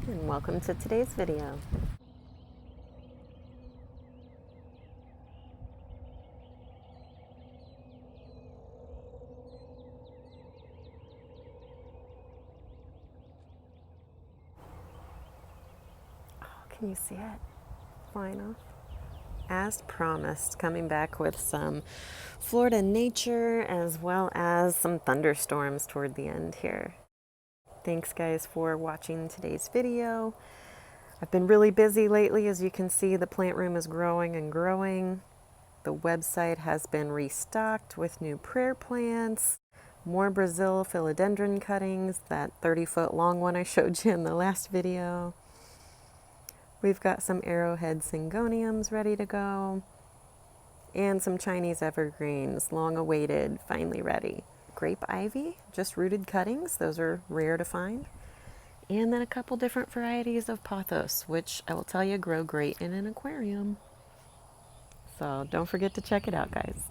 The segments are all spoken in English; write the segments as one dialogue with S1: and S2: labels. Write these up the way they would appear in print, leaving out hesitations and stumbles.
S1: and welcome to today's video. Oh, can you see it flying off? As promised, coming back with some Florida nature as well as some thunderstorms toward the end here. Thanks guys for watching today's video. I've been really busy lately. As you can see, the plant room is growing and growing. The website has been restocked with new prayer plants, more Brazil philodendron cuttings, that 30-foot long one I showed you in the last video. We've got some arrowhead syngoniums ready to go, and some Chinese evergreens, long awaited, finally ready. Grape ivy, just rooted cuttings, those are rare to find. And then a couple different varieties of pothos, which I will tell you grow great in an aquarium. So don't forget to check it out, guys.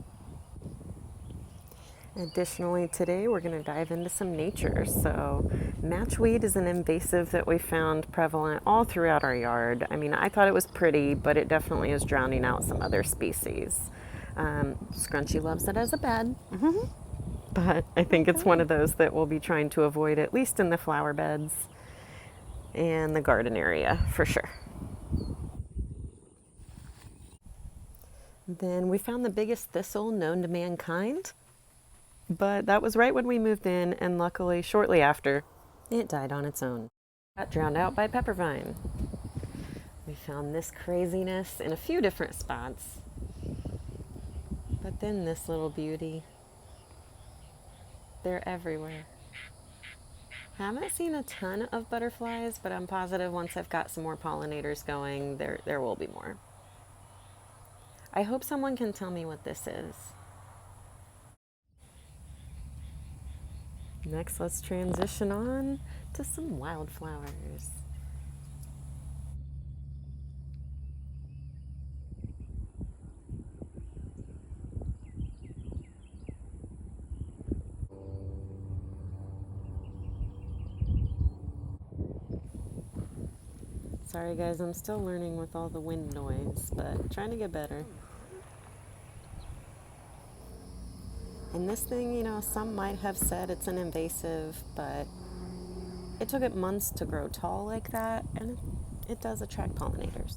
S1: Additionally, today we're going to dive into some nature. So matchweed is an invasive that we found prevalent all throughout our yard. I mean, I thought it was pretty, but it definitely is drowning out some other species. Scrunchy loves it as a bed, but I think it's one of those that we'll be trying to avoid, at least in the flower beds and the garden area for sure. Then we found the biggest thistle known to mankind. But that was right when we moved in, and luckily, shortly after, it died on its own. Got drowned out by peppervine. We found this craziness in a few different spots. But then this little beauty. They're everywhere. Haven't seen a ton of butterflies, but I'm positive once I've got some more pollinators going, there will be more. I hope someone can tell me what this is. Next, let's transition on to some wildflowers. Sorry guys, I'm still learning with all the wind noise, but trying to get better. And this thing, you know, some might have said it's an invasive, but it took it months to grow tall like that, and it does attract pollinators.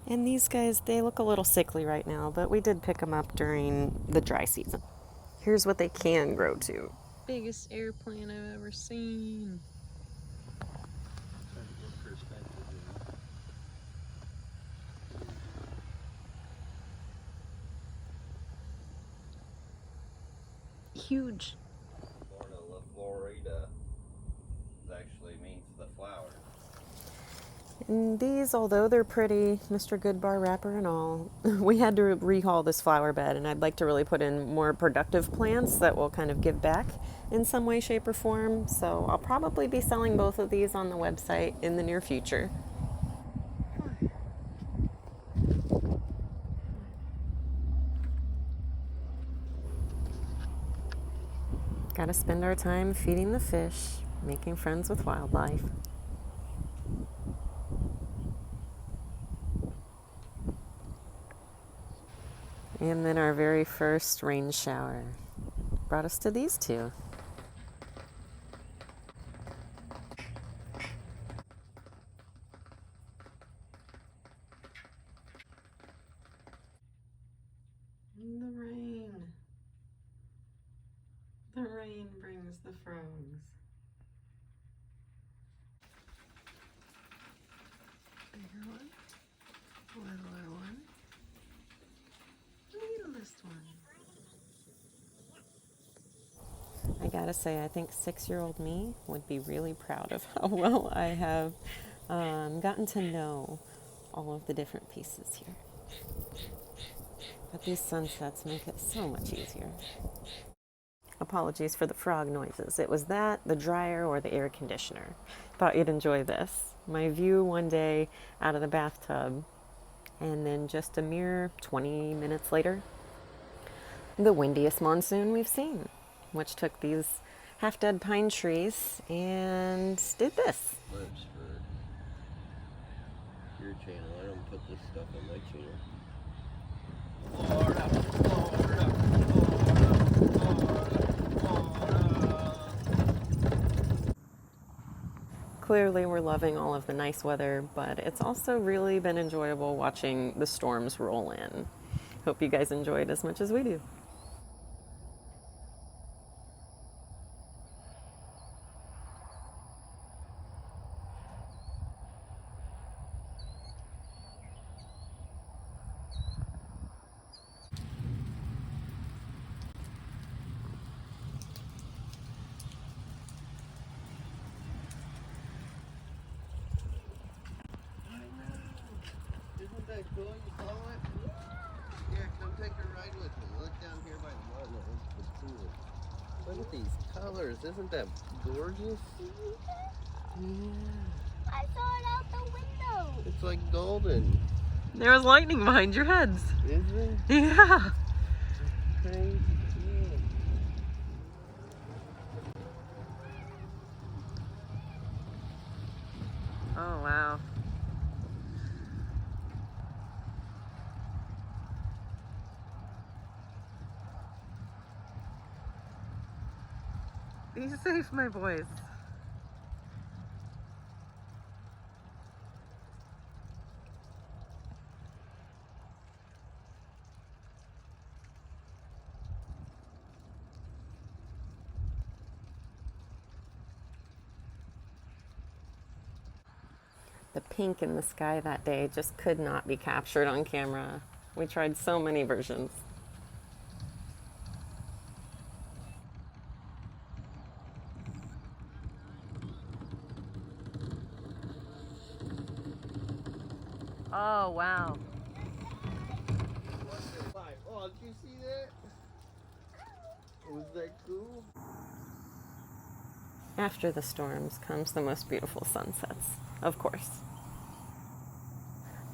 S1: And these guys, they look a little sickly right now, but we did pick them up during the dry season. Here's what they can grow to. Biggest air plant I've ever seen. Huge.
S2: Florida actually means the flower.
S1: And these, although they're pretty, Mr. Goodbar wrapper and all, we had to rehaul this flower bed, and I'd like to really put in more productive plants that will kind of give back in some way, shape, or form. So I'll probably be selling both of these on the website in the near future. Gotta spend our time feeding the fish, making friends with wildlife. And then our very first rain shower brought us to these two. And the rain. The rain brings the frogs. Bigger one, littler one, littlest one. I gotta say, I think 6-year-old me would be really proud of how well I have gotten to know all of the different pieces here. But these sunsets make it so much easier. Apologies for the frog noises. It was that, the dryer, or the air conditioner. Thought you'd enjoy this. My view one day out of the bathtub, and then just a mere 20 minutes later, the windiest monsoon we've seen, which took these half-dead pine trees and did this.
S2: Lives for your channel. I don't put this stuff on my channel. Florida, Florida, Florida.
S1: Clearly we're loving all of the nice weather, but it's also really been enjoyable watching the storms roll in. Hope you guys enjoyed as much as we do.
S2: Isn't that cool? You saw it? Yeah, come take a ride with me. Look down here by the mud. It's cool. Look at these colors. Isn't that gorgeous? Yeah.
S3: I saw it out the window.
S2: It's like golden.
S1: There was lightning behind your heads.
S2: Is it?
S1: Yeah.
S2: Crazy.
S1: Oh, wow. Be safe, my boys. The pink in the sky that day just could not be captured on camera. We tried so many versions. Oh, wow.
S2: Oh, did you see that? Was that cool?
S1: After the storms comes the most beautiful sunsets, of course.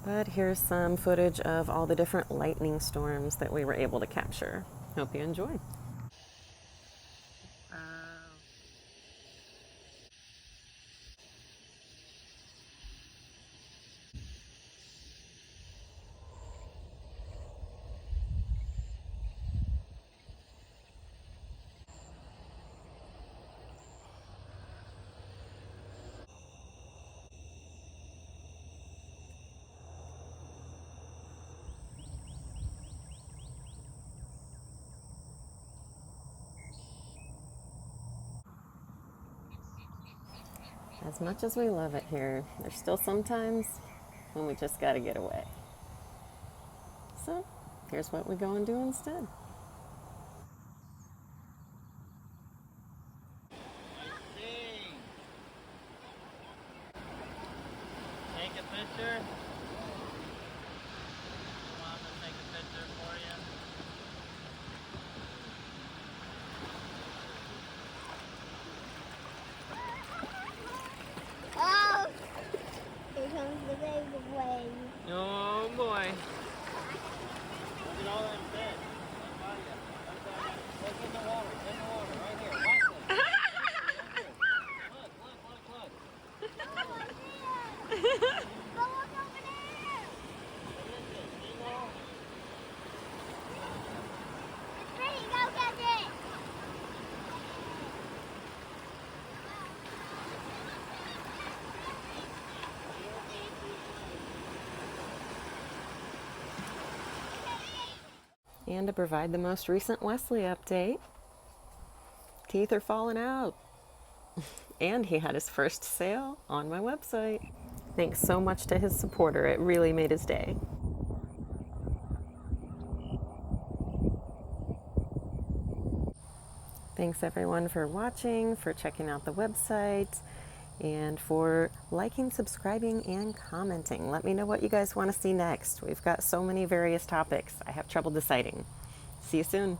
S1: But here's some footage of all the different lightning storms that we were able to capture. Hope you enjoy. As much as we love it here, there's still some times when we just gotta get away. So, here's what we go and do instead.
S4: Take a picture. Mom will take a picture for you.
S3: Oh, here comes the big wave.
S1: Oh boy.
S4: Look at all them fish. Look in the water. In the water. Right here. Watch this. Look, look, look, look.
S3: Oh, I see it. Go look over there.
S4: What is this? Seagull?
S3: It's pretty. Go get it.
S1: And to provide the most recent Wesley update, teeth are falling out. And he had his first sale on my website. Thanks so much to his supporter. It really made his day. Thanks everyone for watching, for checking out the website, and for liking, subscribing, and commenting. Let me know what you guys want to see next. We've got so many various topics. I have trouble deciding. See you soon.